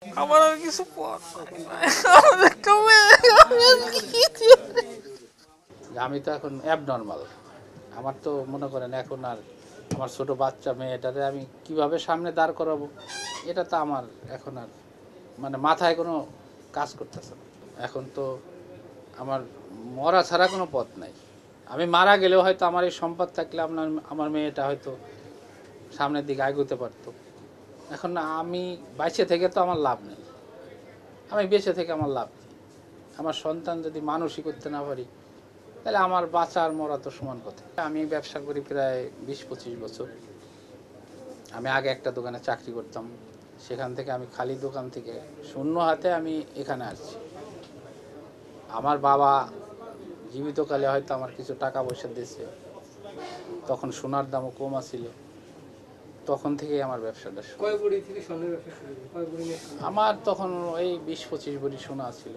আমার আর কিছু পথ আমি তো এখন অ্যাবনর্মাল। আমার তো মনে করেন এখন আর আমার ছোট বাচ্চা মেয়েটারে আমি কিভাবে সামনে দাঁড় করাবো, এটা তো আমার এখন আর মানে মাথায় কোনো কাজ করতেছে না। এখন তো আমার মরা ছাড়া কোনো পথ নাই। আমি মারা গেলেও হয়তো আমার এই সম্পদ থাকলে আমার মেয়েটা হয়তো সামনের দিকে এগোতে পারতো। এখন না, আমি বাইচে থেকে তো আমার লাভ নেই। আমি বেঁচে থেকে আমার লাভ নেই। আমার সন্তান যদি মানুষই করতে না পারি, তাহলে আমার বাঁচা আর মরা তো সমান কথা। আমি ব্যবসা করি প্রায় 20-25 বছর। আমি আগে একটা দোকানে চাকরি করতাম, সেখান থেকে আমি খালি দোকান থেকে শূন্য হাতে আমি এখানে আসছি। আমার বাবা জীবিতকালে হয়তো আমার কিছু টাকা পয়সা দিয়েছে, তখন সোনার দামও কম ছিল, তখন থেকেই আমার ব্যবসাটা শুরু। আমার তখন ওই 20-25 ভরি সোনা ছিল।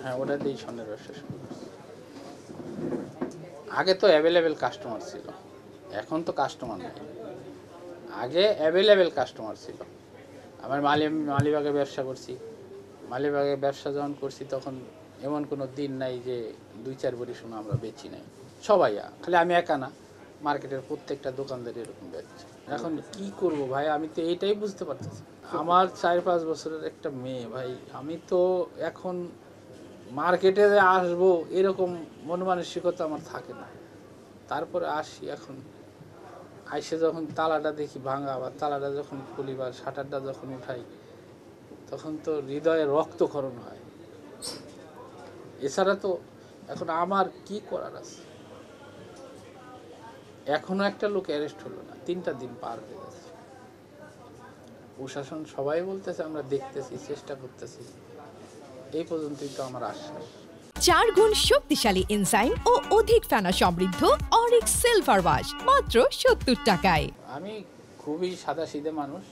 হ্যাঁ, ওটা দিয়েই স্বর্ণের ব্যবসা শুরু করছি। আগে তো অ্যাভেলেবেল কাস্টমার ছিল, এখন তো কাস্টমার নেই। আগে অ্যাভেলেবেল কাস্টমার ছিল। আমার মালিবাগে ব্যবসা করছি। মালিবাগে ব্যবসা যখন করছি তখন এমন কোনো দিন নাই যে 2-4 ভরি সোনা আমরা বেচি নাই। সবাই, খালি আমি একা না, মার্কেটের প্রত্যেকটা দোকানদার এরকম বেচছে। এখন কি করব ভাই, আমি তো এইটাই বুঝতে পারতেছি। আমার 4-5 বছরের একটা মেয়ে ভাই, আমি তো এখন মার্কেটে আসবো এরকম মন মানসিকতা আমার থাকে না। তারপরে আসি, এখন আইসে যখন তালাটা দেখি ভাঙা, বা তালাটা যখন খুলি বা শাটারটা যখন উঠাই, তখন তো হৃদয়ে রক্তক্ষরণ হয়। এছাড়া তো এখন আমার কি করার আছে। এখনো একটা লোক অ্যারেস্ট হলো না, 3টা দিন পার হয়ে যাচ্ছে। প্রশাসন সবাই বলতেছে আমরা দেখতেছি, চেষ্টা করতেছি, এই পর্যন্তই তো আমার আশ্বাস। 4 গুণ শক্তিশালী এনজাইম ও অধিক ফেনা সমৃদ্ধ অরিক সিলভার ওয়াশ মাত্র 70 টাকায়। আমি খুবই সাদাসিধে মানুষ,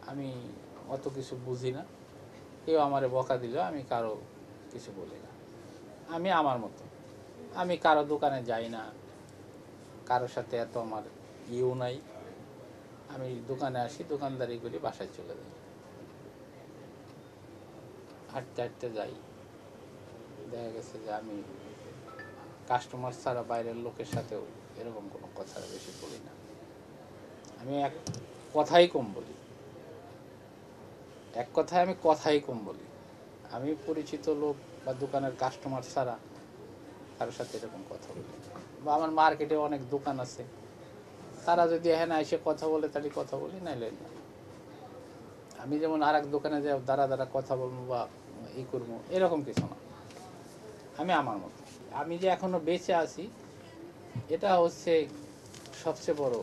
আমি অত কিছু বুঝি না। কেউ আমারে বকা দিল আমি কারো কিছু বলি না। আমি আমার মতো, আমি কারো দোকানে যাই না, কারোর সাথে এত আমার ইউ নাই। আমি দোকানে আসি, দোকানদারি করি, বাসায় চলে যাই। হাঁটতে হাঁটতে যাই, দেখা গেছে যে আমি কাস্টমার ছাড়া বাইরের লোকের সাথেও এরকম কোনো কথা বেশি বলি না। আমি এক কথাই কম বলি, এক কথায় আমি কথাই কম বলি। আমি পরিচিত লোক বা দোকানের কাস্টমার ছাড়া কারোর সাথে এরকম কথা বলি। বা আমার মার্কেটে অনেক দোকান আছে, তারা যদি এখানে এসে কথা বলে তাহলে কথা বলি, নাইলে না। আমি যেমন আর এক দোকানে যাই দাঁড়া কথা বলবো বা ই করবো, এরকম কিছু না। আমি আমার মতো। আমি যে এখনো বেঁচে আছি, এটা হচ্ছে সবচেয়ে বড়,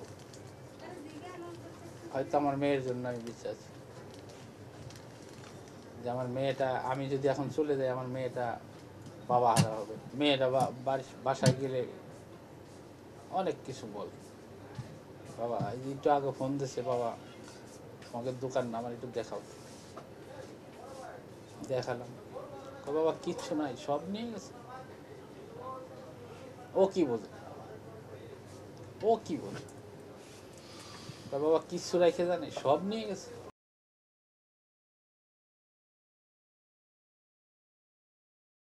হয়তো আমার মেয়ের জন্য আমি বেঁচে আছি। যে আমার মেয়েটা, আমি যদি এখন চলে যাই, আমার মেয়েটা বাবা হারা হবে। মেয়েটা বাসায় গেলে অনেক কিছু বলে, বাবা একটু আগে ফোন দিছে, বাবা আমাকে দোকান না, আমার একটু দেখাও। দেখালাম, বাবা কিচ্ছু নাই, সব নিয়ে গেছে। ও কি বোঝে, ও কি বোঝে? বাবা কিচ্ছু রেখে জানে, সব নিয়ে গেছে।